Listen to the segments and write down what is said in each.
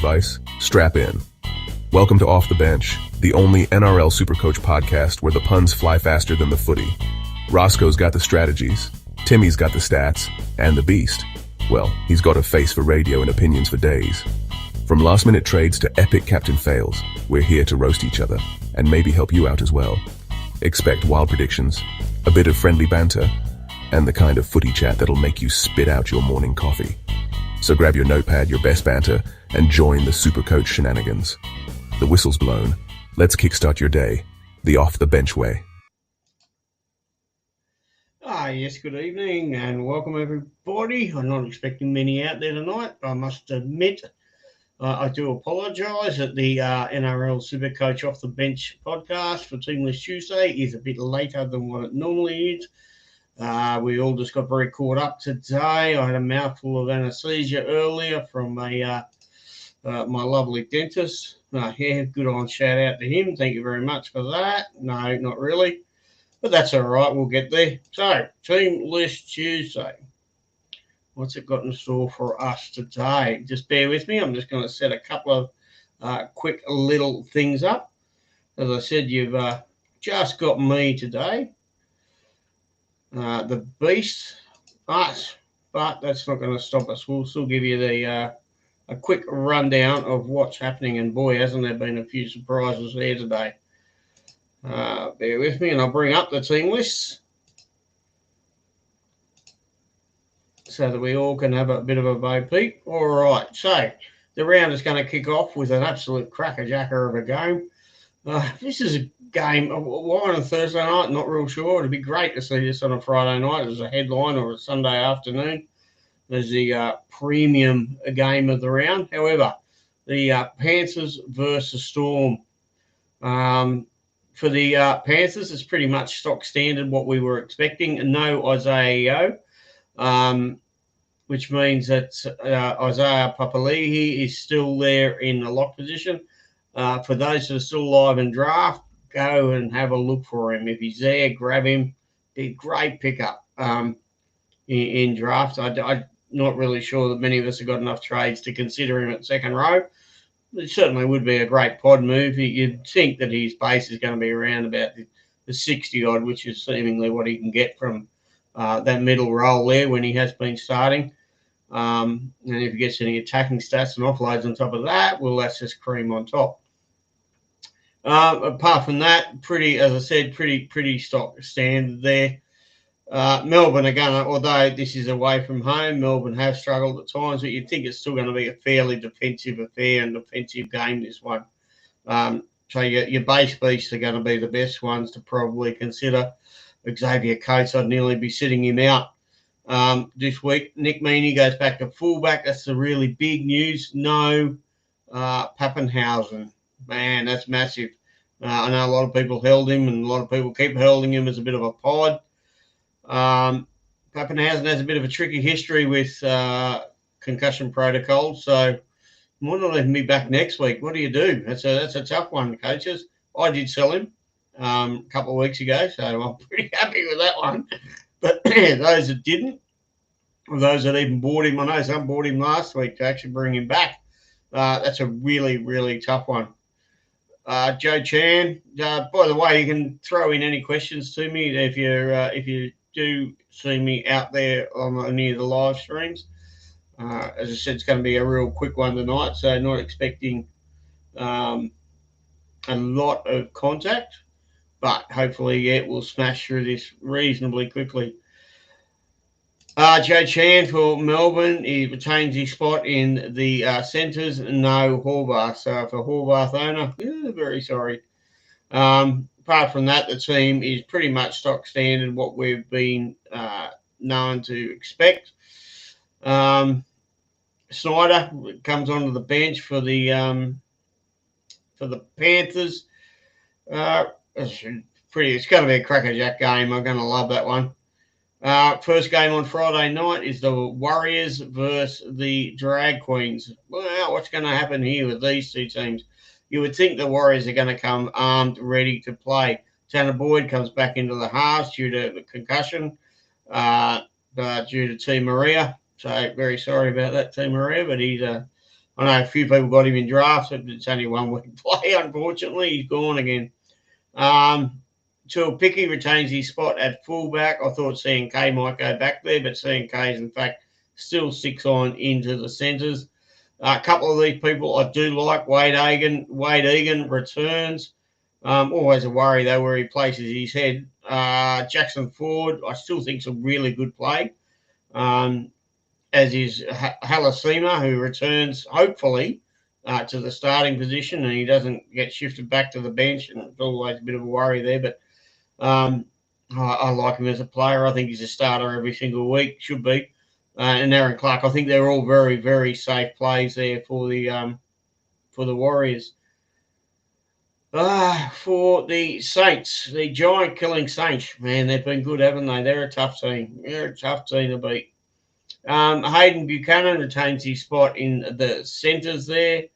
advice? Strap in. Welcome to Off the Bench, the only NRL Supercoach podcast where the puns fly faster than the footy. Roscoe's got the strategies, Timmy's got the stats, and the Beast, well, he's got a face for radio and opinions for days. From last-minute trades to epic captain fails, we're here to roast each other and maybe help you out as well. Expect wild predictions, a bit of friendly banter, and the kind of footy chat that'll make you spit out your morning coffee. So grab your notepad, your best banter, and join the Supercoach shenanigans. The whistle's blown. Let's kickstart your day, the off-the-bench way. Yes, good evening and welcome everybody. I'm not expecting many out there tonight. I must admit, I do apologise that the NRL Supercoach Off the Bench podcast for Teamless Tuesday is a bit later than what it normally is. We all just got very caught up today. I had a mouthful of anaesthesia earlier from my lovely dentist. Good on shout out to him. Thank you very much for that. No, not really. But that's all right. We'll get there. So, Team List Tuesday. What's it got in store for us today? Just bear with me. I'm just going to set a couple of quick little things up. As I said, you've just got me today. The Beast. But that's not going to stop us. We'll still give you a quick rundown of what's happening. And boy, hasn't there been a few surprises there today. Bear with me and I'll bring up the team lists so that we all can have a bit of a bo peep. All right, so the round is going to kick off with an absolute crackerjacker of a game. This is a game, why on a Thursday night? Not real sure. It'd be great to see this on a Friday night as a headline or a Sunday afternoon as the premium game of the round. However, the Panthers versus Storm. For the Panthers, it's pretty much stock standard what we were expecting. No Isaiah Yeo, which means that Isaiah Papali'i is still there in the lock position. For those that are still alive in draft, go and have a look for him. If he's there, grab him. Be a great pickup in draft. I'm not really sure that many of us have got enough trades to consider him at second row. It certainly would be a great pod move. You'd think that his base is going to be around about the 60-odd, which is seemingly what he can get from that middle role there when he has been starting. And if he gets any attacking stats and offloads on top of that, well, that's just cream on top. Apart from that, as I said, pretty stock standard there. Melbourne are going to, although this is away from home, Melbourne have struggled at times, but you'd think it's still going to be a fairly defensive affair and defensive game, this one. So your base beasts are going to be the best ones to probably consider. Xavier Coates, I'd nearly be sitting him out this week. Nick Meaney goes back to fullback. That's the really big news. No Pappenhausen. Man, that's massive. I know a lot of people held him and a lot of people keep holding him as a bit of a pod. Pappenhausen has a bit of a tricky history with concussion protocol, so might not even be back next week. What do you do? That's a tough one, coaches. I did sell him a couple of weeks ago, so I'm pretty happy with that one. But those that didn't, or those that even bought him, I know some bought him last week to actually bring him back. That's a really, really tough one. Joe Chan, by the way, you can throw in any questions to me if you do see me out there on any of the live streams. As I said, it's going to be a real quick one tonight, so not expecting a lot of contact, but hopefully, we'll smash through this reasonably quickly. Joe Chan for Melbourne, he retains his spot in the centres, no Horvath. So for Horvath owner, very sorry. Apart from that, the team is pretty much stock standard, what we've been known to expect. Snyder comes onto the bench for the Panthers. It's going to be a crackerjack game. I'm going to love that one. First game on Friday night is the Warriors versus the Drag Queens. Well, what's going to happen here with these two teams? You would think the Warriors are going to come armed, ready to play. Tanner Boyd comes back into the halves due to the concussion, due to T. Maria. So very sorry about that, T. Maria, but he's I know a few people got him in drafts, but it's only 1 week play, unfortunately. He's gone again. Till Picky retains his spot at fullback. I thought C&K might go back there, but C&K is, in fact, still 6 on into the centres. A couple of these people I do like. Wade Egan returns. Always a worry, though, where he places his head. Jackson Ford, I still think is a really good play. As is Halasima, who returns, hopefully, to the starting position, and he doesn't get shifted back to the bench, and it's always a bit of a worry there. But I like him as a player. I think he's a starter every single week, should be. And Aaron Clark, I think they're all very, very safe plays there for the Warriors. For the Saints, the giant-killing Saints, man, they've been good, haven't they? They're a tough team. They're a tough team to beat. Hayden Buchanan retains his spot in the centres there.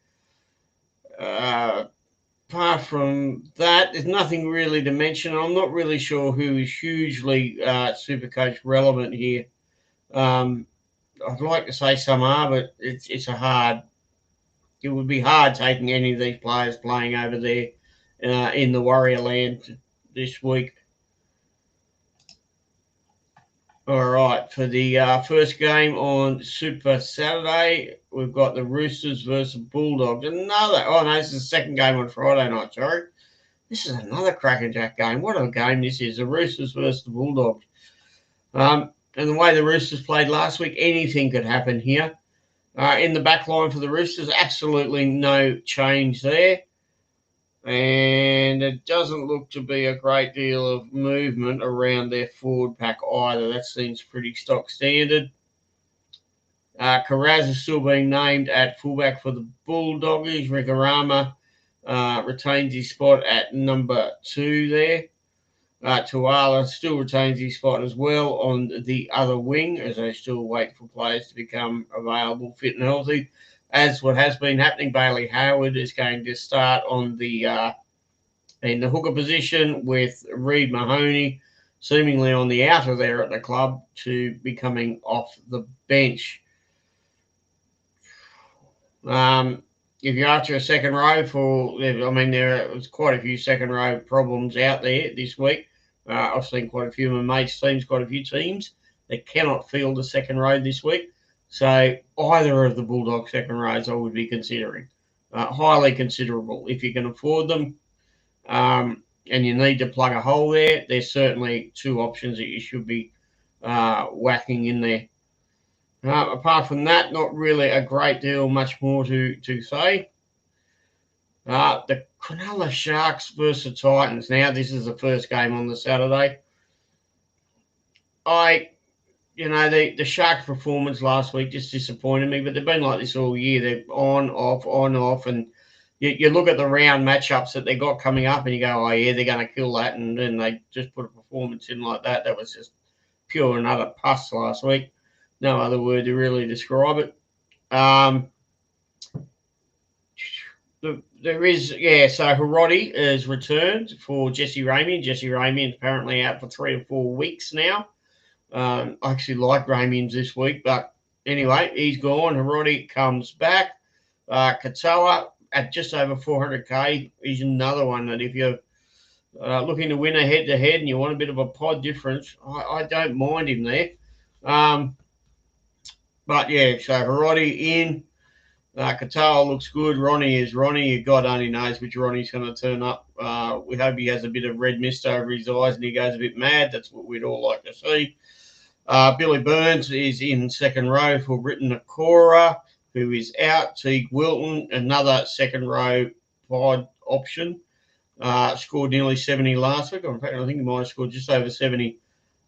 Apart from that, there's nothing really to mention. I'm not really sure who is hugely Supercoach relevant here. I'd like to say some are, but it's a hard. It would be hard taking any of these players playing over there in the Warrior land this week. All right, for the first game on Super Saturday, we've got the Roosters versus Bulldogs. This is the second game on Friday night, sorry. This is another crackerjack game. What a game this is, the Roosters versus the Bulldogs. And the way the Roosters played last week, anything could happen here. In the back line for the Roosters, absolutely no change there. And it doesn't look to be a great deal of movement around their forward pack either. That seems pretty stock standard. Carraz is still being named at fullback for the Bulldoggers. Rikarama retains his spot at number 2 there. Tuala still retains his spot as well on the other wing, as they still wait for players to become available, fit and healthy. As what has been happening, Bailey Howard is going to start on in the hooker position, with Reid Mahoney seemingly on the outer there at the club to be coming off the bench. If you're after a second row there was quite a few second row problems out there this week. I've seen quite a few of my mates' teams, quite a few teams that cannot field a second row this week. So either of the Bulldog second rows I would be considering. Highly considerable. If you can afford them and you need to plug a hole there, there's certainly 2 options that you should be whacking in there. Apart from that, not really a great deal much more to say. The Cronulla Sharks versus Titans. Now, this is the first game on the Saturday. The Sharks' performance last week just disappointed me, but they've been like this all year. They're on, off, and you look at the round matchups that they got coming up, and you go, oh, yeah, they're going to kill that, and then they just put a performance in like that. That was just pure and utter pus last week. No other word to really describe it. So Hiroti is returned for Jesse Ramien. Jesse Ramien's apparently out for 3 or 4 weeks now. I actually like Ramien's this week, but anyway, he's gone. Hiroti comes back. Katoa at just over 400k. He's another one that if you're looking to win a head-to-head and you want a bit of a pod difference, I don't mind him there. But yeah, so Hiroti in. Katoa looks good. Ronnie is Ronnie. God only knows which Ronnie's going to turn up. We hope he has a bit of red mist over his eyes and he goes a bit mad. That's what we'd all like to see. Billy Burns is in second row for Britton Nakora, who is out. Teague Wilton, another second row pod option. Scored nearly 70 last week. In fact, I think he might have scored just over 70.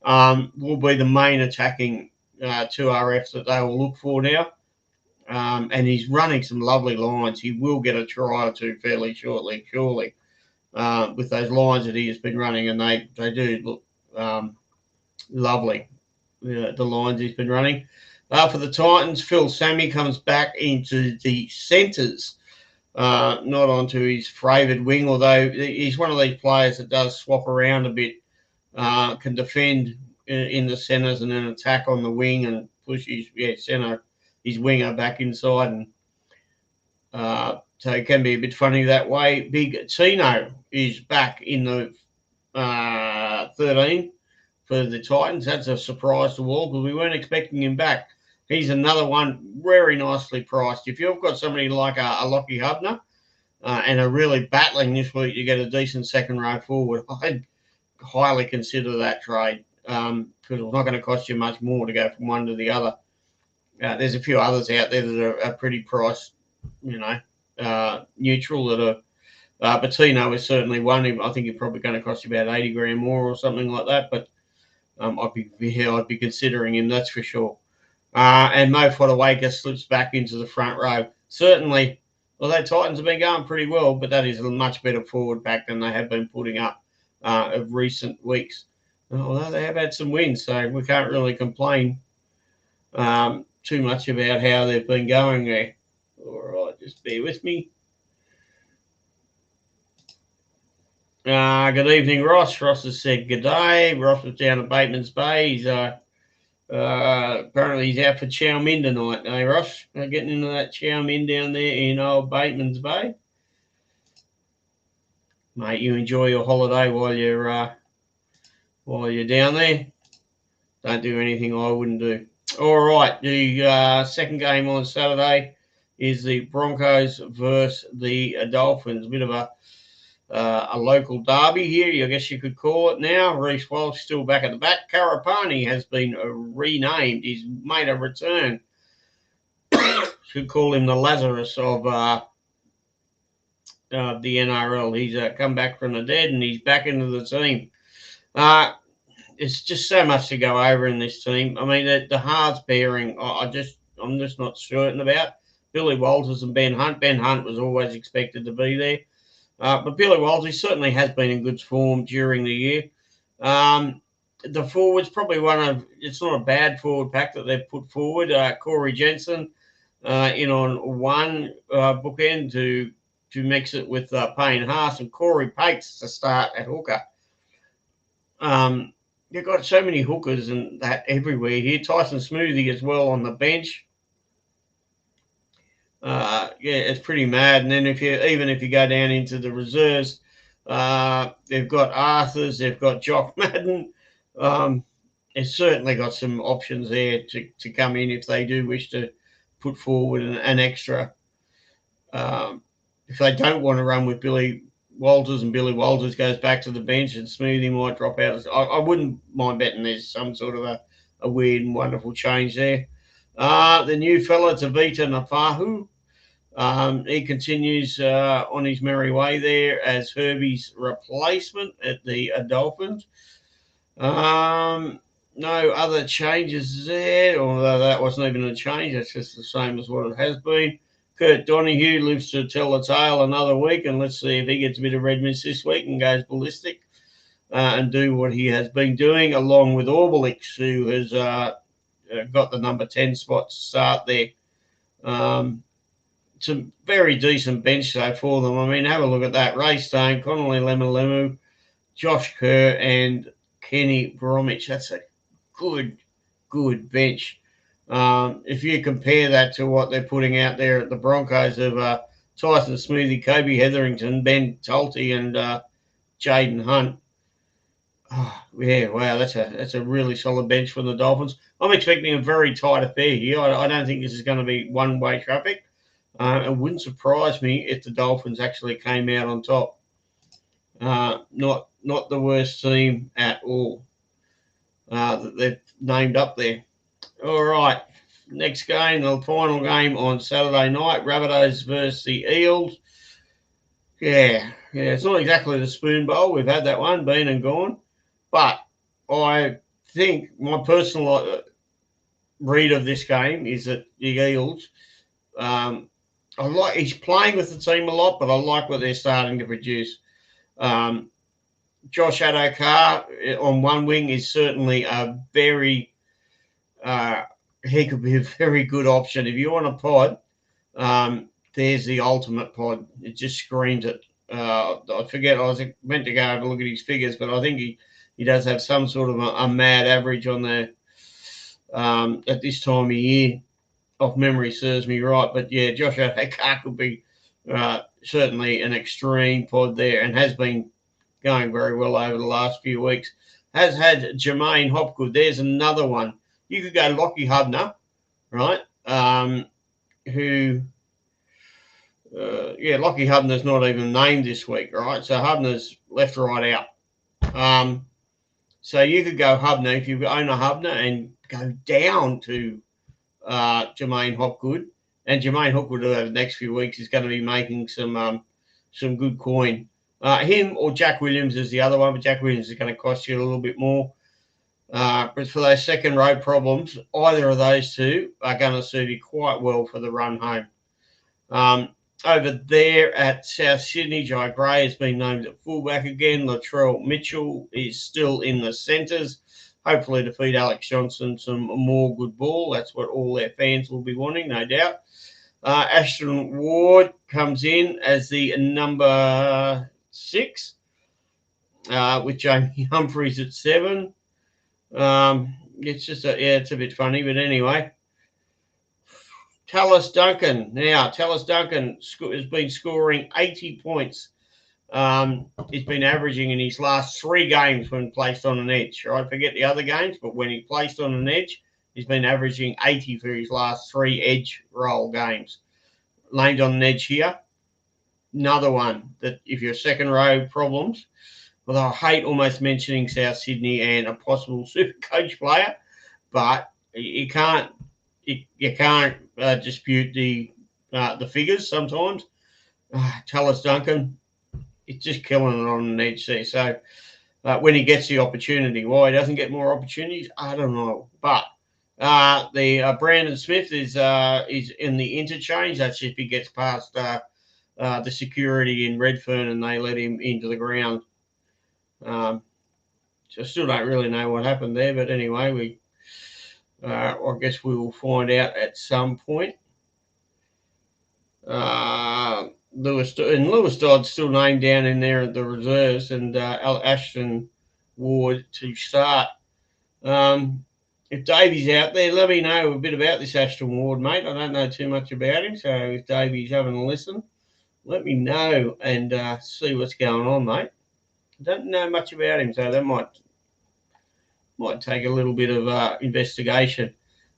Will be the main attacking 2 RFs that they will look for now. And he's running some lovely lines. He will get a try or 2 fairly shortly, surely, with those lines that he has been running, and they do look lovely, the lines he's been running. For the Titans, Phil Sammy comes back into the centres, not onto his favoured wing, although he's one of these players that does swap around a bit, can defend in the centres and then attack on the wing and push his winger back inside and So it can be a bit funny that way. Big Tino is back in the 13 for the Titans. That's a surprise to all because we weren't expecting him back. He's another one very nicely priced. If you've got somebody like a Lockie Hubner and are really battling this week to get a decent second row forward, I'd highly consider that trade because it's not going to cost you much more to go from one to the other. There's a few others out there that are pretty priced, neutral that are. But Tino is certainly one. I think it's probably going to cost you about 80 grand more or something like that. But I'd be considering him, that's for sure. And Mo Fodawaker slips back into the front row. Certainly, although Titans have been going pretty well, but that is a much better forward pack than they have been putting up of recent weeks. Although they have had some wins, so we can't really complain too much about how they've been going there. All right, just bear with me. Good evening, Ross. Ross has said good day. Ross was down at Bateman's Bay. He's apparently he's out for Chow Min tonight. Hey, Ross, getting into that Chow Min down there in old Bateman's Bay. Mate, you enjoy your holiday while you're down there. Don't do anything I wouldn't do. All right, the second game on Saturday is the Broncos versus the Dolphins. A bit of a local derby here, I guess you could call it now. Reece Walsh still back at the back. Karapani has been renamed. He's made a return. Should call him the Lazarus of the NRL. He's come back from the dead and he's back into the team. It's just so much to go over in this team. I mean, the halves pairing, I'm just not certain about. Billy Walters and Ben Hunt. Ben Hunt was always expected to be there. But Billy Walters certainly has been in good form during the year. The forwards, probably it's not a bad forward pack that they've put forward. Corey Jensen in on one bookend to mix it with Payne Haas and Corey Pates to start at hooker. You've got so many hookers and that everywhere here. Tyson Smoothie as well on the bench. It's pretty mad. And then if you go down into the reserves, they've got Arthurs, they've got Jock Madden. It's certainly got some options there to come in if they do wish to put forward an extra. If they don't want to run with Billy Walters and Billy Walters goes back to the bench and Smoothie might drop out. I wouldn't mind betting there's some sort of a weird and wonderful change there. The new fella, Tavita Nafahu, he continues on his merry way there as Herbie's replacement at the Dolphins. No other changes there, although that wasn't even a change. That's just the same as what it has been. Kurt Donahue lives to tell the tale another week, and let's see if he gets a bit of red mist this week and goes ballistic and do what he has been doing, along with Orbelix, who has got the number 10 spot to start there. Some very decent bench though for them. I mean, have a look at that. Ray Stone, Connolly Lemuelu, Josh Kerr, and Kenny Bromwich. That's a good bench. If you compare that to what they're putting out there at the Broncos of Tyson Smoothie, Kobe Hetherington, Ben Tolte, and Jaden Hunt. Oh, yeah, wow, that's a really solid bench for the Dolphins. I'm expecting a very tight affair here. I don't think this is going to be one-way traffic. It wouldn't surprise me if the Dolphins actually came out on top. Not the worst team at all that they've named up there. All right, next game, the final game on Saturday night, Rabbitohs versus the Eels. Yeah, it's not exactly the spoon bowl. We've had that one, been and gone. But I think my personal read of this game is that the Eels, he's playing with the team a lot, but I like what they're starting to produce. Josh Adokar on one wing is certainly a very, he could be a very good option. If you want a pod, there's the ultimate pod. It just screams it. I forget, I was meant to go have a look at his figures, but I think he does have some sort of a mad average on there at this time of year. off memory serves me right. But yeah, Josh Adokar could be certainly an extreme pod there, and has been going very well over the last few weeks. Has had Jermaine Hopgood. There's another one. You could go Lockie Hubner, right? Lockie Hubner's not even named this week, right? So Hubner's left, right, out. So you could go Hubner if you own a Hubner and go down to Jermaine Hopgood. And Jermaine Hopgood over the next few weeks is going to be making some good coin. Him or Jack Williams is the other one, but Jack Williams is going to cost you a little bit more. But for those second row problems, either of those two are going to suit you quite well for the run home. Over there at South Sydney, Jai Gray has been named at fullback again. Latrell Mitchell is still in the centres, hopefully to feed Alex Johnson some more good ball. That's what all their fans will be wanting, no doubt. Ashton Ward comes in as the number 6, with Jamie Humphries at 7. It's a bit funny, but anyway. Tallis Duncan. Now, Tallis Duncan has been scoring 80 points. He's been averaging in his last 3 games when placed on an edge. I forget the other games, but when he placed on an edge, he's been averaging 80 for his last 3 edge roll games. Named on an edge here. Another one that if you're second row problems, although I hate almost mentioning South Sydney and a possible Supercoach player, but you can't dispute the figures sometimes. Tallis Duncan, it's just killing it on an edge there. So when he gets the opportunity, why he doesn't get more opportunities, I don't know. But the Brandon Smith is in the interchange. That's if he gets past the security in Redfern and they let him into the ground. So I still don't really know what happened there, but anyway, I guess we will find out at some point. Lewis Dodd's still named down in there at the reserves, and Ashton Ward to start. If Davey's out there, let me know a bit about this Ashton Ward, mate. I don't know too much about him, so if Davey's having a listen, let me know and see what's going on, mate. I don't know much about him, so that might take a little bit of investigation.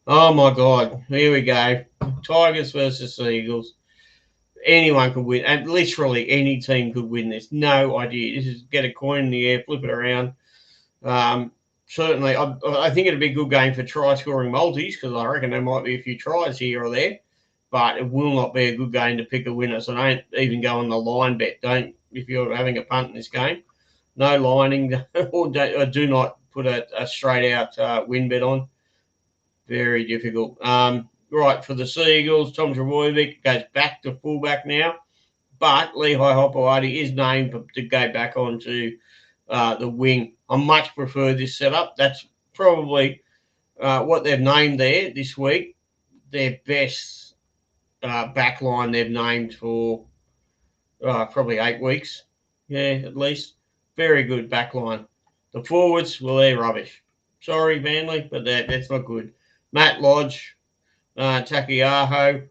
Oh, my God. Here we go. Tigers versus Eagles. Anyone could win, and literally any team could win this. No idea. This is get a coin in the air, flip it around. Certainly, I think it'd be a good game for try-scoring multis because I reckon there might be a few tries here or there, but it will not be a good game to pick a winner. So don't even go on the line bet. Don't if you're having a punt in this game. No lining, or do not put a straight-out win bet on. Very difficult. Right, for the Seagulls, Tom Trbojevic goes back to fullback now, but Lehigh Hopewadi is named to go back onto the wing. I much prefer this setup. That's probably what they've named there this week. Their best back line they've named for probably 8 weeks. Yeah, at least. Very good back line. The forwards, well, they're rubbish. Sorry, Manly, but that's not good. Matt Lodge, Takiaho.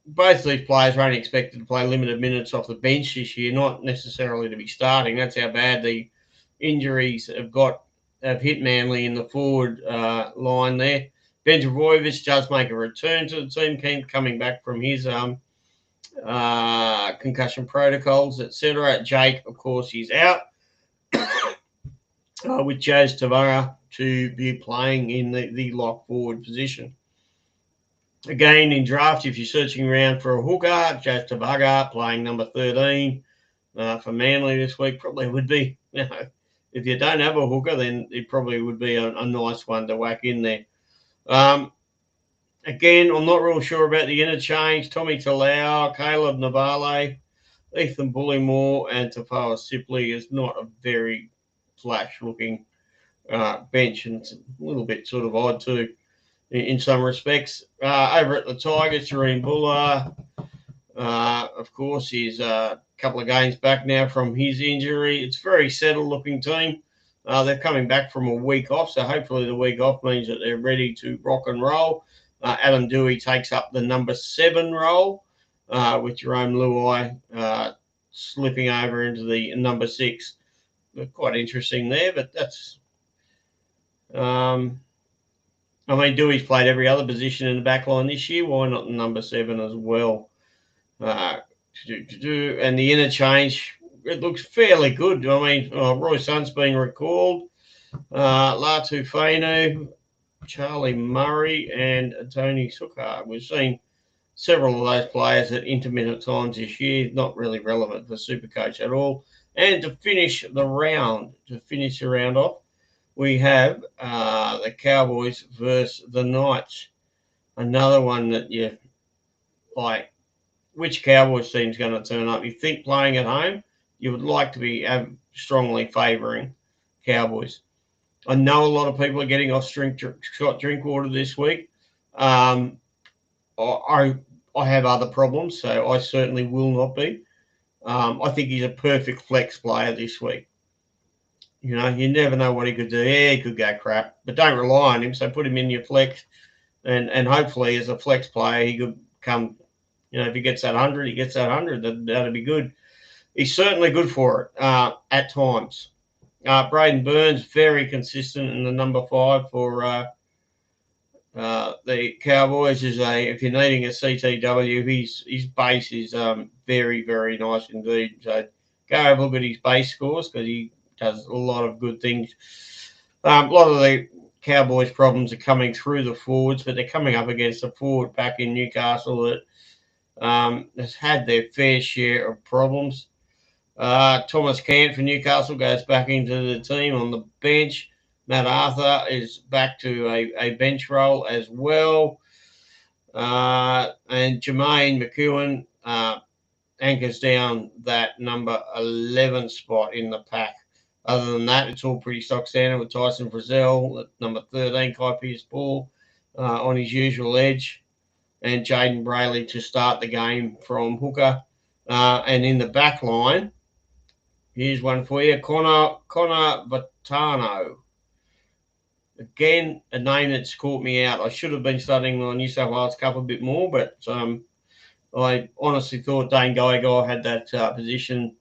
Both these players are only expected to play limited minutes off the bench this year, not necessarily to be starting. That's how bad the injuries have hit Manly in the forward line there. Ben Trbojevic does make a return to the team, coming back from his concussion protocols, etc. Jake, of course, he's out with Jazz Tavara to be playing in the lock forward position. Again, in draft, if you're searching around for a hooker, Jazz Tavara playing number 13 for Manly this week probably would be, if you don't have a hooker, then it probably would be a nice one to whack in there. Again, I'm not real sure about the interchange. Tommy Talau, Caleb Navale, Ethan Bullymore, and Tafawa Sipley is not a very flash-looking bench, and it's a little bit sort of odd too in some respects. Over at the Tigers, Shareen Buller, of course, he's a couple of games back now from his injury. It's a very settled-looking team. They're coming back from a week off, so hopefully the week off means that they're ready to rock and roll. Adam Dewey takes up the number 7 role, with Jerome Luai slipping over into the number 6. Quite interesting there, but that's... Dewey's played every other position in the back line this year. Why not the number 7 as well? And the interchange, it looks fairly good. Roy Sun's been recalled. Latu Fainu, Charlie Murray, and Tony Sukar. We've seen several of those players at intermittent times this year, not really relevant for Supercoach at all. And to finish the round off, we have the Cowboys versus the Knights. Another one that you like. Which Cowboys team's going to turn up? You think playing at home, you would like to be strongly favouring Cowboys. I know a lot of people are getting off Scott Drinkwater this week. I have other problems, so I certainly will not be. I think he's a perfect flex player this week. You never know what he could do. Yeah, he could go crap, but don't rely on him. So put him in your flex, and hopefully as a flex player, he could come. If he gets that 100, he gets that 100. That'd be good. He's certainly good for it at times. Braden Burns, very consistent in the number 5 for the Cowboys. If you're needing a CTW, his base is very, very nice indeed. So go have a look at his base scores because he does a lot of good things. A lot of the Cowboys' problems are coming through the forwards, but they're coming up against a forward back in Newcastle that has had their fair share of problems. Thomas Cant for Newcastle goes back into the team on the bench. Matt Arthur is back to a bench role as well. And Jermaine McEwen anchors down that number 11 spot in the pack. Other than that, it's all pretty stock standard with Tyson Frizzell at number 13, Kai Pearce-Paul on his usual edge, and Jaden Brayley to start the game from hooker. And in the back line, here's one for you, Connor Vitano. Again, a name that's caught me out. I should have been studying my New South Wales Cup a bit more, but I honestly thought Dane Geigai had that position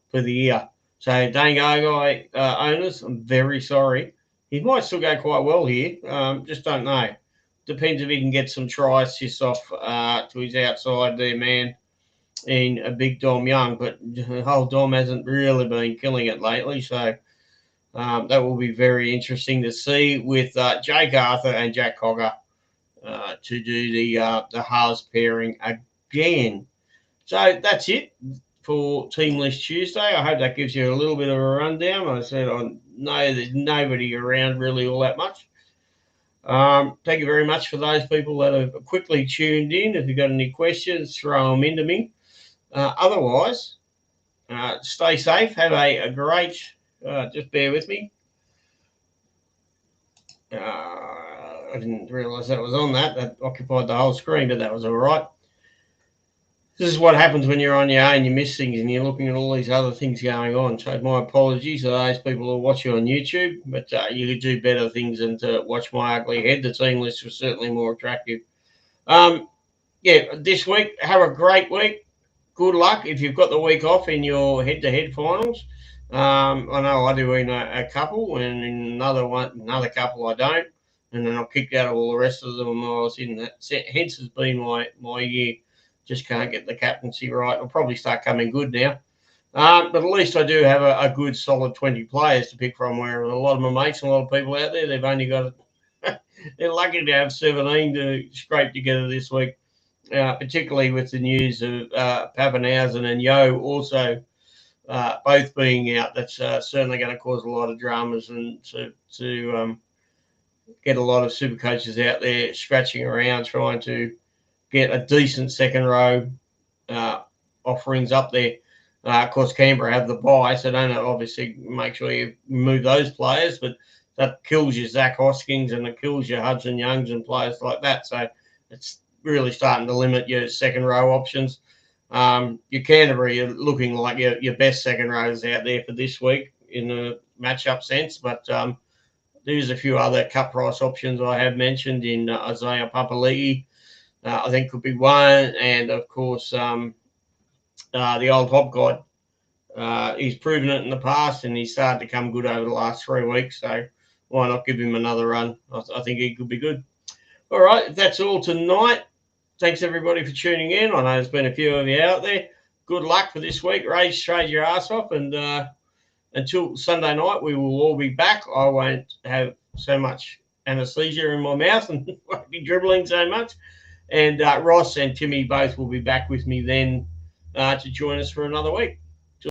for the year. So Dane Geigai owners, I'm very sorry. He might still go quite well here. Just don't know. Depends if he can get some try assists off to his outside there, man, in a big Dom Young. But the whole Dom hasn't really been killing it lately. So that will be very interesting to see with Jake Arthur and Jack Cogger to do the halves pairing again. So that's it for Team List Tuesday. I hope that gives you a little bit of a rundown. I said I know there's nobody around really all that much. Thank you very much for those people that have quickly tuned in. If you've got any questions, throw them into me. Otherwise, stay safe. Have a great, just bear with me. I didn't realise that was on that. That occupied the whole screen, but that was all right. This is what happens when you're on your own. You miss things and you're looking at all these other things going on. So my apologies to those people who watch you on YouTube, but you could do better things than to watch my ugly head. The team list was certainly more attractive. This week, have a great week. Good luck if you've got the week off in your head-to-head finals. I know I do in a couple, and in another couple I don't. And then I'll kick out of all the rest of them when I was in that. Hence has been my year. Just can't get the captaincy right. I'll probably start coming good now. But at least I do have a good, solid 20 players to pick from, where a lot of my mates and a lot of people out there, they've only got they're lucky to have 17 to scrape together this week, particularly with the news of Pappenhausen and Yo also both being out. That's certainly going to cause a lot of dramas and to get a lot of super coaches out there scratching around trying to get a decent second row offerings up there. Of course, Canberra have the bye, so don't obviously make sure you move those players, but that kills your Zach Hoskins and it kills your Hudson Youngs and players like that. So it's really starting to limit your second row options. Your Canterbury are looking like your best second rows out there for this week in a matchup sense, but there's a few other cut price options I have mentioned in Isaiah Papali'i. I think could be one, and of course the old Hop God. He's proven it in the past, and he's started to come good over the last 3 weeks. So why not give him another run? I think he could be good. All right, that's all tonight. Thanks everybody for tuning in. I know there's been a few of you out there. Good luck for this week. Race, trade your ass off, and until Sunday night, we will all be back. I won't have so much anesthesia in my mouth and won't be dribbling so much. And Ross and Timmy both will be back with me then to join us for another week.